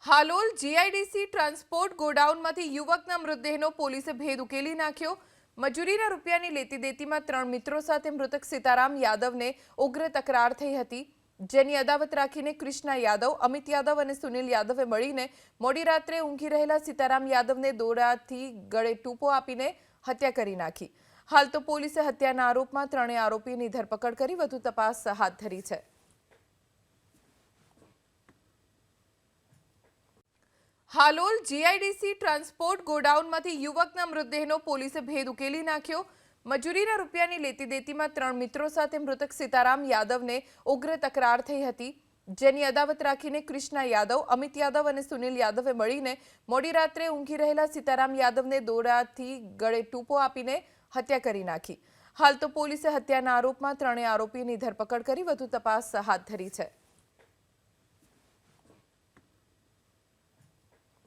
Halol GIDC transport ગોડાઉનમાંથી યુવકના મૃતદેહનો પોલીસે ભેદ ઉકેલી નાખ્યો। મજૂરીના રૂપિયાની લેતી દેતીમાં 3 મિત્રો સાથે મૃતક સીતારામ યાદવને ઉગ્ર તકરાર થઈ હતી, જેની અદાવત રાખીને કૃષ્ણા યાદવ, અમિત યાદવ અને સુનિલ યાદવે મળીને મોડી રાત્રે ઊંઘી રહેલા સીતારામ યાદવને દોરડાથી ગળે ટૂંપો આપીને હત્યા કરી નાખી। હાલ તો પોલીસે હત્યાના આરોપમાં 3 આરોપીની ધરપકડ કરી વધુ તપાસ હાથ ધરી છે। હાલોલ જીઆઈડીસી ટ્રાન્સપોર્ટ ગોડાઉનમાંથી યુવકના મૃતદેહનો પોલીસે ભેદ ઉકેલી નાખ્યો। મજૂરીના રૂપિયાની લેતી દેતીમાં 3 મિત્રો સાથે મૃતક સીતારામ યાદવને ઉગ્ર તકરાર થઈ હતી, જેની અદાવત રાખીને કૃષ્ણા યાદવ, અમિત યાદવ અને સુનિલ યાદવે મળીને મોડી રાત્રે ઊંઘી રહેલા સીતારામ યાદવને દોરડાથી ગળે ટૂંપો આપીને હત્યા કરી નાખી। હાલ તો પોલીસે હત્યાના આરોપમાં 3 આરોપીની ધરપકડ કરી વધુ તપાસ હાથ ધરી છે।